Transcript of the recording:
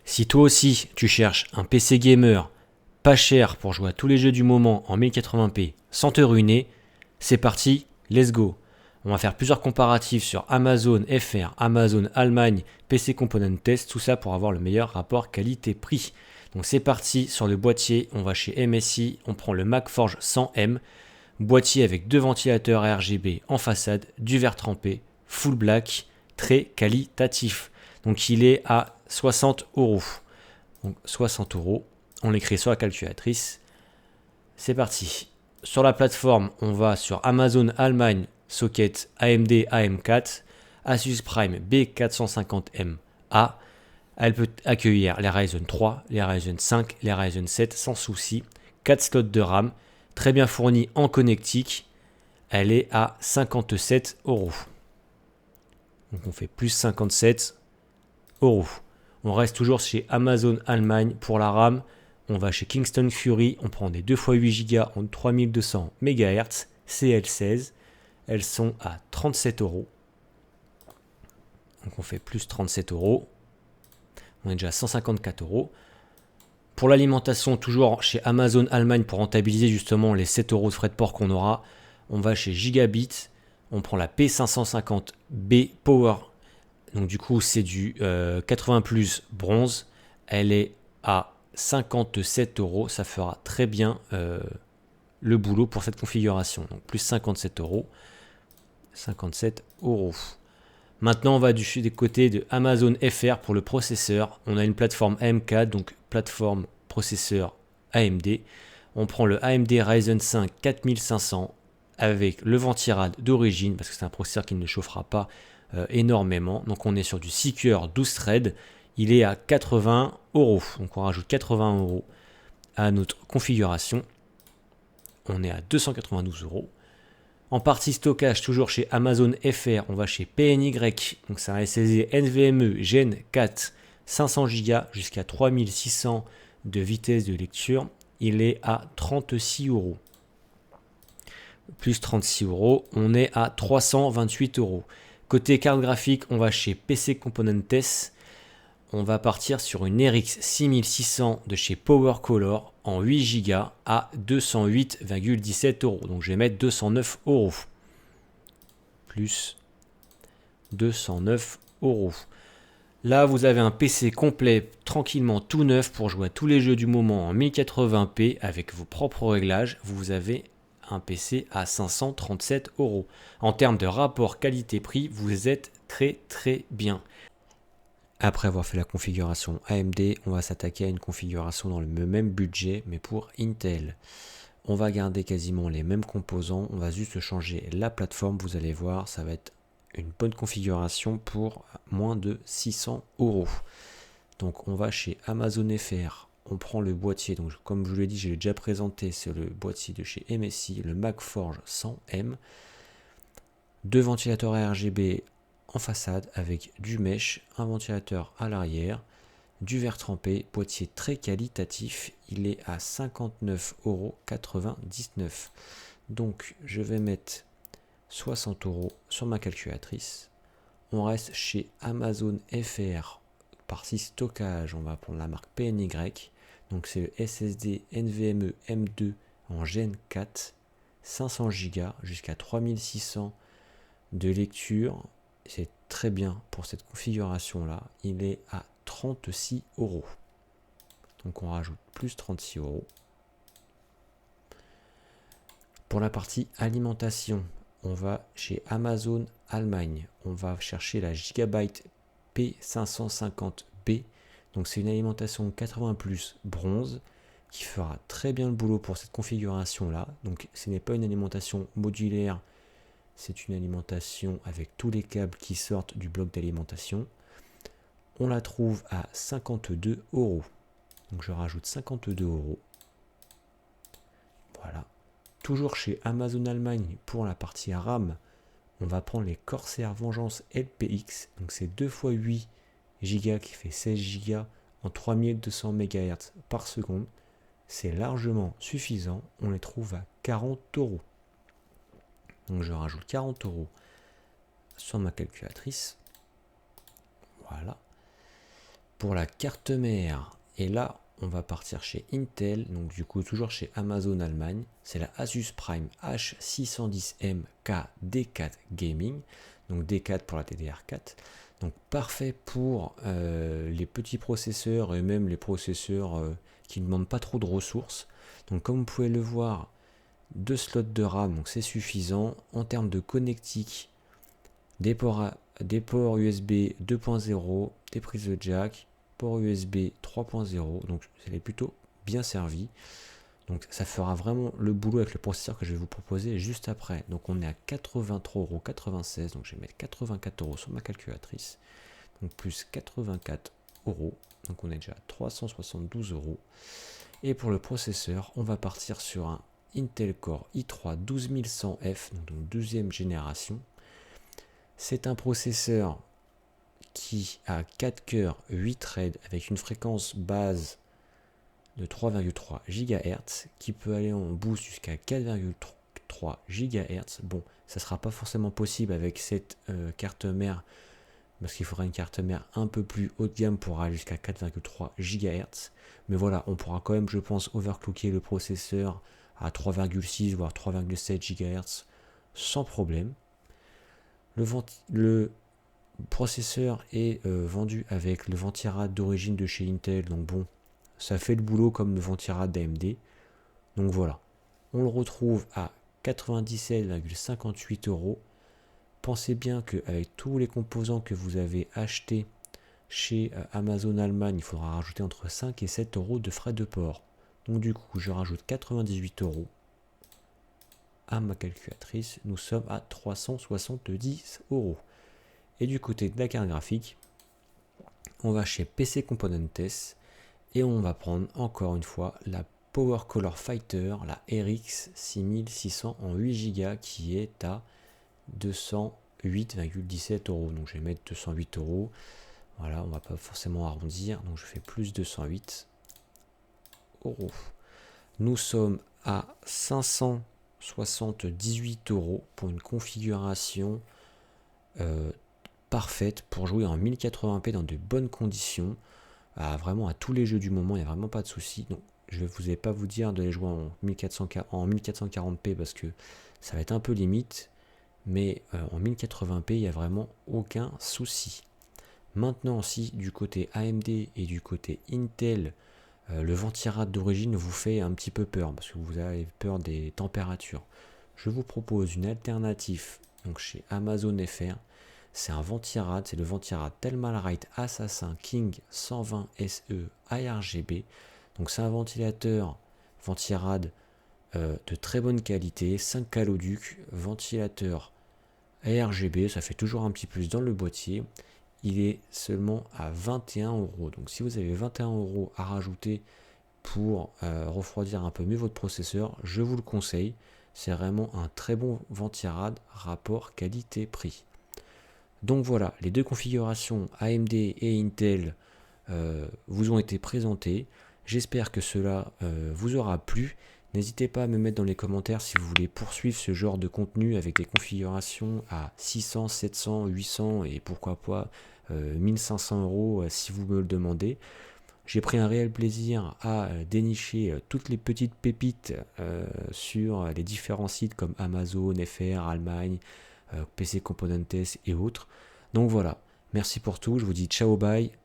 Si toi aussi tu cherches un PC gamer pas cher pour jouer à tous les jeux du moment en 1080p sans te ruiner, c'est parti, let's go. On va faire plusieurs comparatifs sur Amazon FR, Amazon Allemagne, PC Component Test, tout ça pour avoir le meilleur rapport qualité-prix. Donc c'est parti, sur le boîtier, on va chez MSI, on prend le MacForge 100M, boîtier avec deux ventilateurs RGB en façade, du verre trempé, full black, très qualitatif. Donc il est à 60 euros. Donc 60 euros, on l'écrit sur la calculatrice. C'est parti. Sur la plateforme, on va sur Amazon Allemagne, socket AMD AM4, Asus Prime B450MA. Elle peut accueillir les Ryzen 3, les Ryzen 5, les Ryzen 7 sans souci. 4 slots de RAM, très bien fournie en connectique. Elle est à 57 euros. Donc on fait plus 57 euros. On reste toujours chez Amazon Allemagne pour la RAM. On va chez Kingston Fury, on prend des 2x8 Go en 3200 MHz, CL16. Elles sont à 37 euros. Donc on fait plus 37 euros. On est déjà à 154 euros. Pour l'alimentation, toujours chez Amazon Allemagne pour rentabiliser justement les 7 euros de frais de port qu'on aura, on va chez Gigabit. On prend la P550B Power. Donc du coup, c'est du 80 plus bronze. Elle est à 57 euros. Ça fera très bien le boulot pour cette configuration. Donc plus 57 euros. 57 euros. Maintenant, on va du côté de Amazon FR pour le processeur. On a une plateforme AM4, donc plateforme processeur AMD. On prend le AMD Ryzen 5 4500 avec le ventirad d'origine, parce que c'est un processeur qui ne chauffera pas énormément. Donc on est sur du 6 cœurs 12 threads. Il est à 80 euros. Donc on rajoute 80 euros à notre configuration. On est à 292 euros. En partie stockage, toujours chez Amazon FR, on va chez PNY, donc c'est un SSD NVMe Gen 4, 500 Go jusqu'à 3600 de vitesse de lecture. Il est à 36 euros. Plus 36 euros, on est à 328 euros. Côté carte graphique, on va chez PC Componentes. On va partir sur une RX 6600 de chez PowerColor en 8 Go à 208,17 euros. Donc je vais mettre 209 euros. Plus 209 euros. Là, vous avez un PC complet, tranquillement tout neuf pour jouer à tous les jeux du moment en 1080p avec vos propres réglages. Vous avez un PC à 537 euros. En termes de rapport qualité-prix, vous êtes très bien. Après avoir fait la configuration AMD, on va s'attaquer à une configuration dans le même budget, mais pour Intel. On va garder quasiment les mêmes composants, on va juste changer la plateforme, vous allez voir, ça va être une bonne configuration pour moins de 600 euros. Donc on va chez Amazon FR, on prend le boîtier, donc comme je vous l'ai dit, je l'ai déjà présenté, c'est le boîtier de chez MSI, le MacForge 100M. Deux ventilateurs RGB en façade avec du mesh, un ventilateur à l'arrière, du verre trempé, boîtier très qualitatif, il est à 59,99 euros. Donc je vais mettre 60 euros sur ma calculatrice. On reste chez Amazon FR. Partie stockage, on va prendre la marque PNY. Donc c'est le SSD NVMe M2 en Gen 4, 500 Go jusqu'à 3600 de lecture. C'est très bien pour cette configuration là. Il est à 36 euros. Donc on rajoute plus 36 euros. Pour la partie alimentation, on va chez Amazon Allemagne. On va chercher la Gigabyte P550B. Donc c'est une alimentation 80 plus bronze qui fera très bien le boulot pour cette configuration là. Donc ce n'est pas une alimentation modulaire. C'est une alimentation avec tous les câbles qui sortent du bloc d'alimentation. On la trouve à 52 euros. Donc je rajoute 52 euros. Voilà. Toujours chez Amazon Allemagne pour la partie RAM, on va prendre les Corsair Vengeance LPX. Donc c'est 2x8 Go qui fait 16 Go en 3200 MHz par seconde. C'est largement suffisant. On les trouve à 40 euros. Donc je rajoute 40 euros sur ma calculatrice. Voilà. Pour la carte mère, et là on va partir chez Intel, donc du coup toujours chez Amazon Allemagne, c'est la Asus Prime H610M K D4 Gaming, donc D4 pour la DDR4, donc parfait pour les petits processeurs et même les processeurs qui ne demandent pas trop de ressources. Donc comme vous pouvez le voir, 2 slots de RAM, donc c'est suffisant. En termes de connectique, des ports USB 2.0, des prises de jack, port USB 3.0, donc elle est plutôt bien servie. Donc ça fera vraiment le boulot avec le processeur que je vais vous proposer juste après. Donc on est à 83,96 €, donc je vais mettre 84 € sur ma calculatrice. Donc plus 84 €, donc on est déjà à 372 €. Et pour le processeur, on va partir sur un Intel Core i3 12100F, donc deuxième génération. C'est un processeur qui a 4 cœurs, 8 threads avec une fréquence base de 3,3 GHz qui peut aller en boost jusqu'à 4,3 GHz. Bon, ça ne sera pas forcément possible avec cette carte mère parce qu'il faudra une carte mère un peu plus haut de gamme pour aller jusqu'à 4,3 GHz. Mais voilà, on pourra quand même, je pense, overclocker le processeur à 3,6 voire 3,7 GHz sans problème. Le processeur est vendu avec le Ventirad d'origine de chez Intel, donc bon, ça fait le boulot comme le Ventirad d'AMD. Donc voilà, on le retrouve à 97,58 €. Pensez bien qu'avec tous les composants que vous avez achetés chez Amazon Allemagne, il faudra rajouter entre 5 et 7 € de frais de port. Donc du coup, je rajoute 98 € à ma calculatrice. Nous sommes à 370 €. Et du côté de la carte graphique, on va chez PC Componentes et on va prendre encore une fois la Power Color Fighter, la RX 6600 en 8 Go qui est à 208,17 €. Donc je vais mettre 208 €. Voilà, on va pas forcément arrondir, donc je fais plus 208 €. Nous sommes à 578 € pour une configuration parfaite pour jouer en 1080p dans de bonnes conditions. Vraiment à tous les jeux du moment, il n'y a vraiment pas de souci. Donc je ne vais pas vous dire de les jouer en 1440p parce que ça va être un peu limite, mais en 1080p, il n'y a vraiment aucun souci. Maintenant, si du côté AMD et du côté Intel, le Ventirad d'origine vous fait un petit peu peur parce que vous avez peur des températures, je vous propose une alternative donc chez Amazon FR. C'est un Ventirad, c'est le Ventirad Thermalright Assassin King 120 SE ARGB. Donc c'est un Ventirad de très bonne qualité, 5 caloducs, ventilateur ARGB, ça fait toujours un petit plus dans le boîtier. Il est seulement à 21 €. Donc si vous avez 21 € à rajouter pour refroidir un peu mieux votre processeur, je vous le conseille. C'est vraiment un très bon Ventirad rapport qualité-prix. Donc voilà, les deux configurations AMD et Intel vous ont été présentées. J'espère que cela vous aura plu. N'hésitez pas à me mettre dans les commentaires si vous voulez poursuivre ce genre de contenu avec des configurations à 600, 700, 800 et pourquoi pas 1500 € si vous me le demandez. J'ai pris un réel plaisir à dénicher toutes les petites pépites sur les différents sites comme Amazon, FR, Allemagne, PC Componentes et autres. Donc voilà, merci pour tout, je vous dis ciao bye